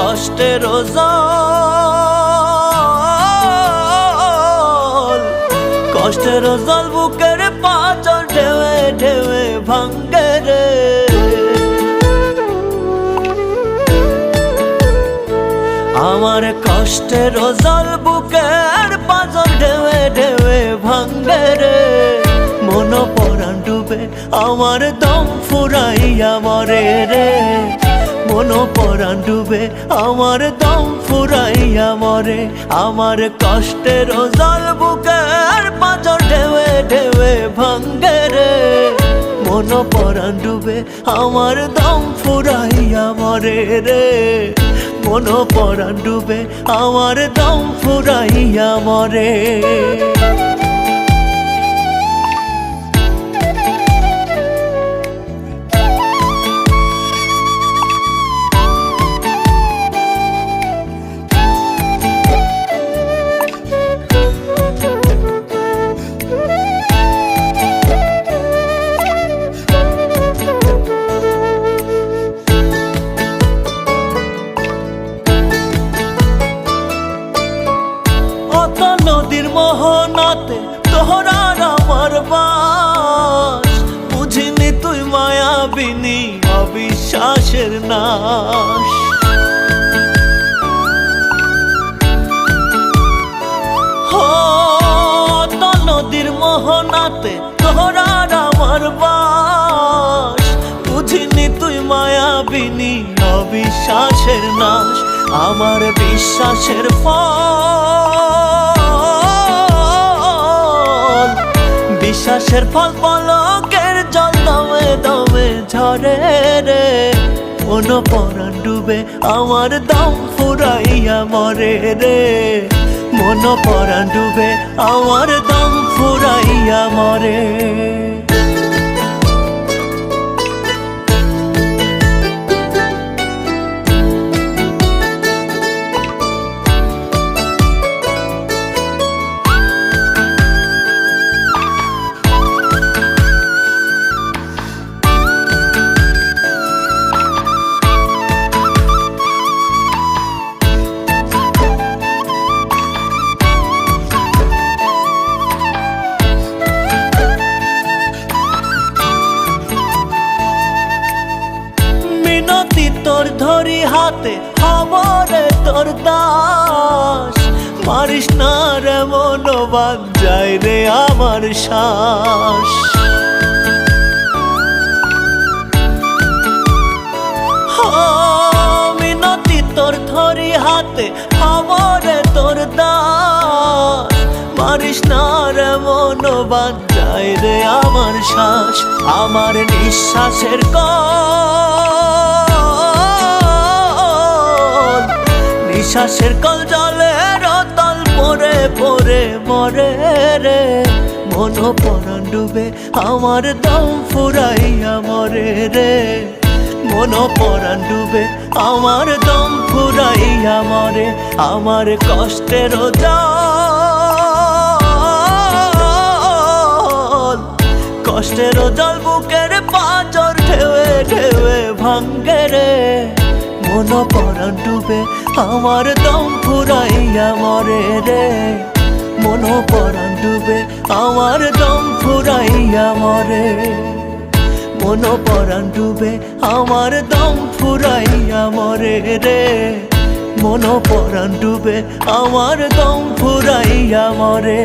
কষ্টের জল, কষ্টের জল বুকের পাঁচর ঢেউে ঢেউে ভাঙ্গে রে। আমার কষ্টের জল বুকের পাঁচর ঢেউে ঢেউে ভাঙ্গে রে। মন পরাণ ডুবে আমার দম ফুরাইয়া মরে রে। মন পরাণ ডুবে আমার দম ফুরাইয়া মরে। আমার কষ্টের জল বুকের পাঁচর ঢেউে ঢেউে ভাঙ্গে রে। মন পরাণ ডুবে আমার দম ফুরাইয়া মরে রে। মন পরাণ ডুবে আমার দম ফুরাইয়া মরে। নদীর মোহনাতে তোহরার আমার বাস। বুঝিনি তুই মায়াবিনী অবিশ্বাসের নাশ। নদীর মোহনাতে তোহরার আমার বাস। বুঝিনি তুই মায়াবিনী অবিশ্বাসের নাশ। আমার বিশ্বাসের ফল, বিশ্বাসের ফল পলকের জল দমে দমে ঝরে রে। মন পরাণ ডুবে আমার দম ফুরাইয়া মরে রে। মন পরাণ ডুবে আমার দম ফুরাইয়া মরে। তোর ধরি হাতে খবরে তোর দাস। মারিস না রে মন বাঞ্জায় রে আমার শ্বাস। মিনতি তোর ধরি হাতে খবরে তোর দাস। মারিস না রে মন বাঞ্জায় রে আমার শ্বাস। আমার নিঃশ্বাসের নিঃশ্বাসের কল জলের তল পরে পরে মরে রে। মন পরাণ ডুবে আমার দম ফুরাইয়া মরে রে। মন পরাণ ডুবে আমার দম ফুরাইয়া মরে। আমার কষ্টের জল, কষ্টের জল বুকের পাঁচর ঢেউে ঢেউে ভাঙ্গে রে। মন পরাণ ডুবে আমার দম ফুরাইয়া মরে রে। মন পরাণ ডুবে আমার দম ফুরাইয়া মরে। মন পরাণ ডুবে আমার দম ফুরাইয়া মরে রে। মন পরাণ ডুবে আমার দম ফুরাইয়া মরে।